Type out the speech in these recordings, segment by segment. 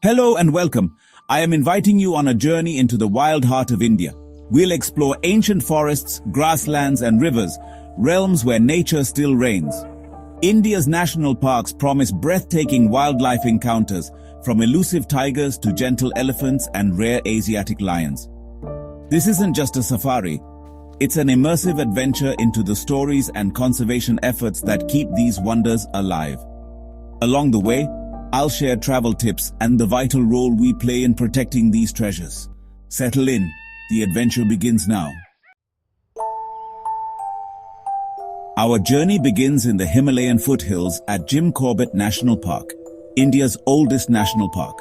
Hello and welcome. I am inviting you on a journey into the wild heart of India. We'll explore ancient forests, grasslands and rivers, realms where nature still reigns. India's national parks promise breathtaking wildlife encounters, from elusive tigers to gentle elephants and rare Asiatic lions. This isn't just a safari. It's an immersive adventure into the stories and conservation efforts that keep these wonders alive. Along the way, I'll share travel tips and the vital role we play in protecting these treasures. Settle in, the adventure begins now. Our journey begins in the Himalayan foothills at Jim Corbett National Park, India's oldest national park.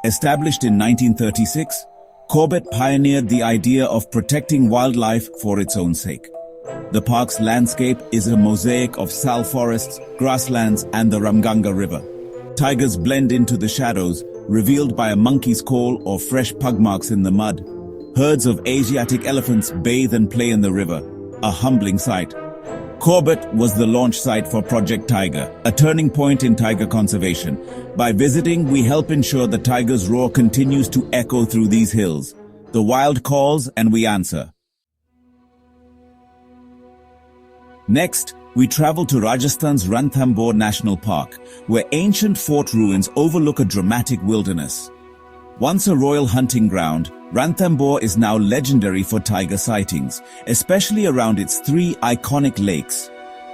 Established in 1936, Corbett pioneered the idea of protecting wildlife for its own sake. The park's landscape is a mosaic of sal forests, grasslands, and the Ramganga River. Tigers blend into the shadows, revealed by a monkey's call or fresh pug marks in the mud. Herds of Asiatic elephants bathe and play in the river, a humbling sight. Corbett was the launch site for Project Tiger, a turning point in tiger conservation. By visiting, we help ensure the tiger's roar continues to echo through these hills. The wild calls and we answer. Next, we travel to Rajasthan's Ranthambore National Park, where ancient fort ruins overlook a dramatic wilderness. Once a royal hunting ground, Ranthambore is now legendary for tiger sightings, especially around its three iconic lakes.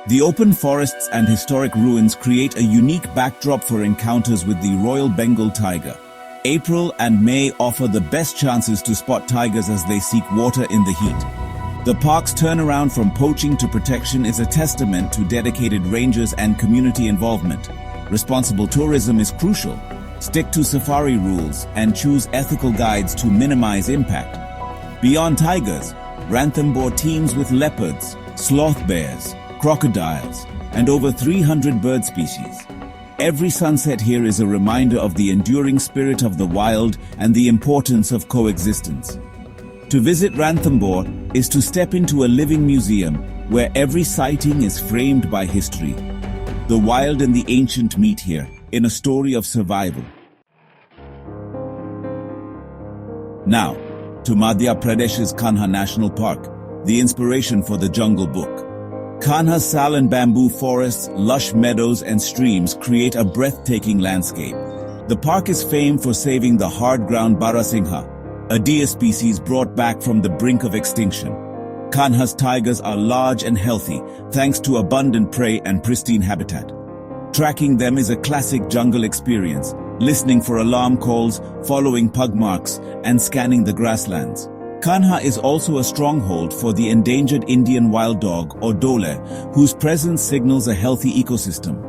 The open forests and historic ruins create a unique backdrop for encounters with the Royal Bengal tiger. April and May offer the best chances to spot tigers as they seek water in the heat. The park's turnaround from poaching to protection is a testament to dedicated rangers and community involvement. Responsible tourism is crucial. Stick to safari rules and choose ethical guides to minimize impact. Beyond tigers, Ranthambore teems with leopards, sloth bears, crocodiles, and over 300 bird species. Every sunset here is a reminder of the enduring spirit of the wild and the importance of coexistence. To visit Ranthambore is to step into a living museum where every sighting is framed by history. The wild and the ancient meet here in a story of survival. Now, to Madhya Pradesh's Kanha National Park, the inspiration for the Jungle Book. Kanha's sal and bamboo forests, lush meadows and streams create a breathtaking landscape. The park is famed for saving the hard-ground Barasingha, a deer species brought back from the brink of extinction. Kanha's tigers are large and healthy, thanks to abundant prey and pristine habitat. Tracking them is a classic jungle experience, listening for alarm calls, following pug marks, and scanning the grasslands. Kanha is also a stronghold for the endangered Indian wild dog, or dhole, whose presence signals a healthy ecosystem.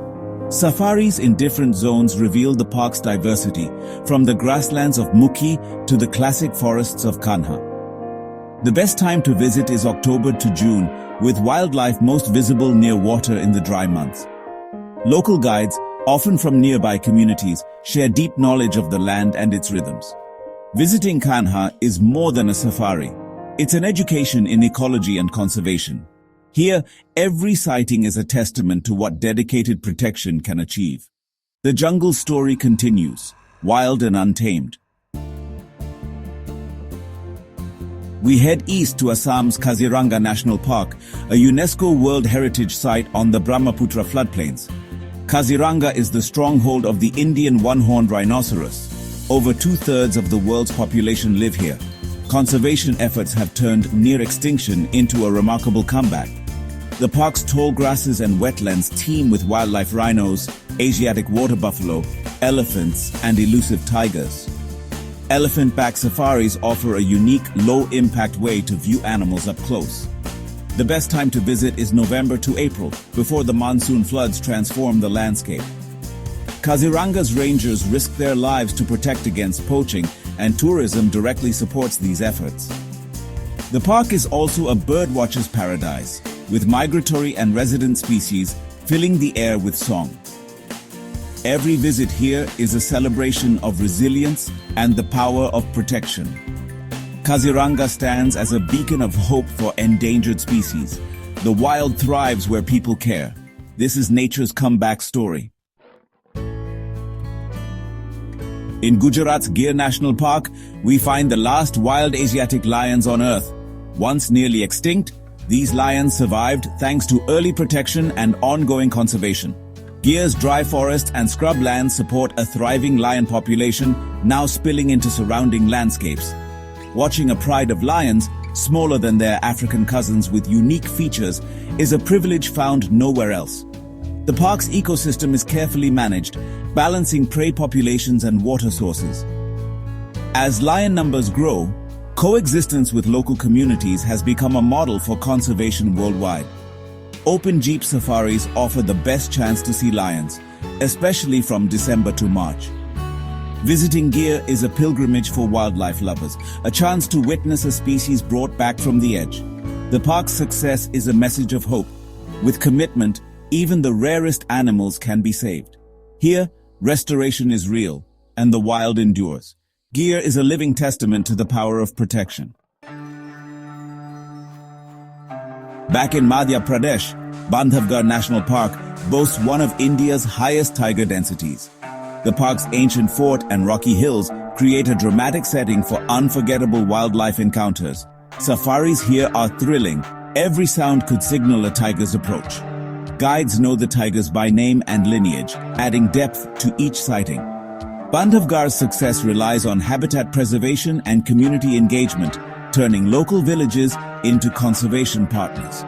Safaris in different zones reveal the park's diversity, from the grasslands of Mukhi to the classic forests of Kanha. The best time to visit is October to June, with wildlife most visible near water in the dry months. Local guides, often from nearby communities, share deep knowledge of the land and its rhythms. Visiting Kanha is more than a safari. It's an education in ecology and conservation. Here, every sighting is a testament to what dedicated protection can achieve. The jungle story continues, wild and untamed. We head east to Assam's Kaziranga National Park, a UNESCO World Heritage Site on the Brahmaputra floodplains. Kaziranga is the stronghold of the Indian one-horned rhinoceros. Over two-thirds of the world's population live here. Conservation efforts have turned near extinction into a remarkable comeback. The park's tall grasses and wetlands teem with wildlife rhinos, Asiatic water buffalo, elephants, and elusive tigers. Elephant-back safaris offer a unique, low-impact way to view animals up close. The best time to visit is November to April, before the monsoon floods transform the landscape. Kaziranga's rangers risk their lives to protect against poaching, and tourism directly supports these efforts. The park is also a birdwatcher's paradise, with migratory and resident species filling the air with song. Every visit here is a celebration of resilience and the power of protection. Kaziranga stands as a beacon of hope for endangered species. The wild thrives where people care. This is nature's comeback story. In Gujarat's Gir National Park, we find the last wild Asiatic lions on Earth. Once nearly extinct, these lions survived thanks to early protection and ongoing conservation. Gir's dry forest and scrublands support a thriving lion population, now spilling into surrounding landscapes. Watching a pride of lions, smaller than their African cousins with unique features, is a privilege found nowhere else. The park's ecosystem is carefully managed, balancing prey populations and water sources. As lion numbers grow, coexistence with local communities has become a model for conservation worldwide. Open jeep safaris offer the best chance to see lions, especially from December to March. Visiting Gir is a pilgrimage for wildlife lovers, a chance to witness a species brought back from the edge. The park's success is a message of hope. With commitment, even the rarest animals can be saved. Here, restoration is real, and the wild endures. Gir is a living testament to the power of protection. Back in Madhya Pradesh, Bandhavgarh National Park boasts one of India's highest tiger densities. The park's ancient fort and rocky hills create a dramatic setting for unforgettable wildlife encounters. Safaris here are thrilling. Every sound could signal a tiger's approach. Guides know the tigers by name and lineage, adding depth to each sighting. Bandhavgarh's success relies on habitat preservation and community engagement, turning local villages into conservation partners.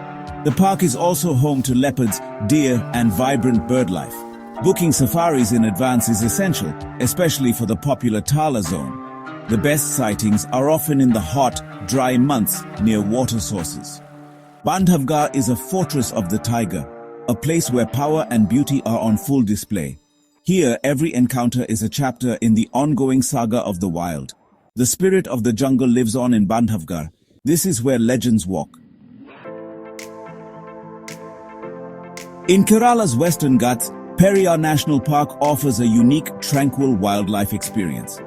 The park is also home to leopards, deer, and vibrant birdlife. Booking safaris in advance is essential, especially for the popular Tala zone. The best sightings are often in the hot, dry months near water sources. Bandhavgarh is a fortress of the tiger, a place where power and beauty are on full display. Here, every encounter is a chapter in the ongoing saga of the wild. The spirit of the jungle lives on in Bandhavgarh. This is where legends walk. In Kerala's Western Ghats, Periyar National Park offers a unique, tranquil wildlife experience.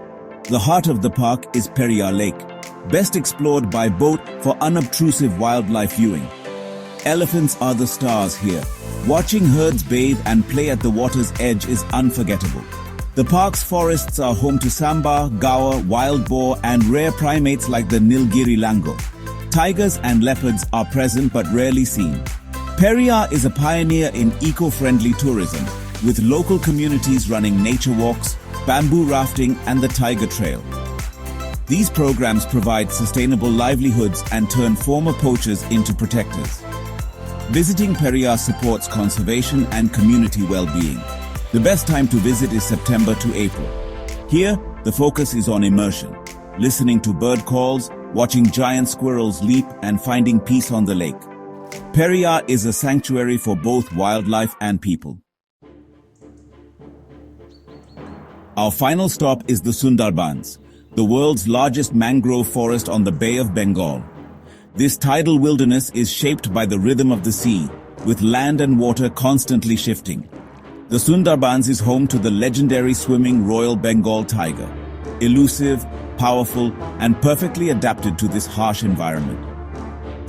The heart of the park is Periyar Lake, best explored by boat for unobtrusive wildlife viewing. Elephants are the stars here. Watching herds bathe and play at the water's edge is unforgettable. The park's forests are home to samba, gaur, wild boar, and rare primates like the Nilgiri langur. Tigers and leopards are present but rarely seen. Periyar is a pioneer in eco-friendly tourism, with local communities running nature walks, bamboo rafting, and the Tiger Trail. These programs provide sustainable livelihoods and turn former poachers into protectors. Visiting Periyar supports conservation and community well-being. The best time to visit is September to April. Here, the focus is on immersion, listening to bird calls, watching giant squirrels leap, and finding peace on the lake. Periyar is a sanctuary for both wildlife and people. Our final stop is the Sundarbans, the world's largest mangrove forest on the Bay of Bengal. This tidal wilderness is shaped by the rhythm of the sea, with land and water constantly shifting. The Sundarbans is home to the legendary swimming Royal Bengal tiger, elusive, powerful, and perfectly adapted to this harsh environment.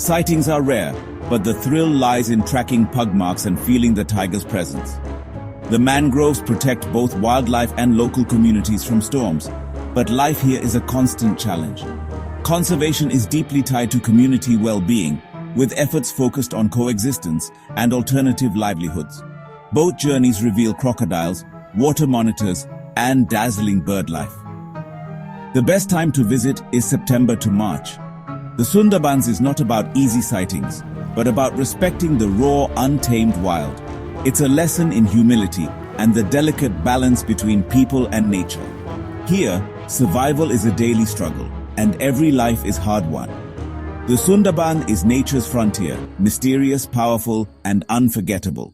Sightings are rare, but the thrill lies in tracking pug marks and feeling the tiger's presence. The mangroves protect both wildlife and local communities from storms, but life here is a constant challenge. Conservation is deeply tied to community well-being, with efforts focused on coexistence and alternative livelihoods. Boat journeys reveal crocodiles, water monitors, and dazzling bird life. The best time to visit is September to March. The Sundarbans is not about easy sightings, but about respecting the raw, untamed wild. It's a lesson in humility and the delicate balance between people and nature. Here, survival is a daily struggle, and every life is hard-won. The Sundarban is nature's frontier, mysterious, powerful, and unforgettable.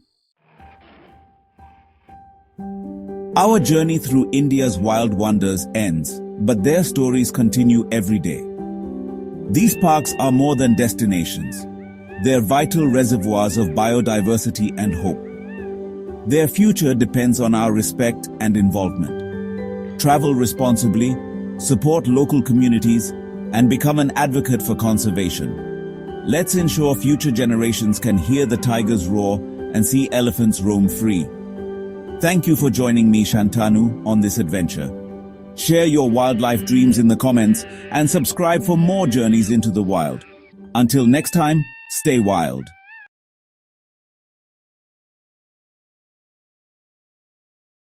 Our journey through India's wild wonders ends, but their stories continue every day. These parks are more than destinations. They're vital reservoirs of biodiversity and hope. Their future depends on our respect and involvement. Travel responsibly, support local communities, and become an advocate for conservation. Let's ensure future generations can hear the tigers roar and see elephants roam free. Thank you for joining me, Shantanu, on this adventure. Share your wildlife dreams in the comments and subscribe for more journeys into the wild. Until next time, stay wild.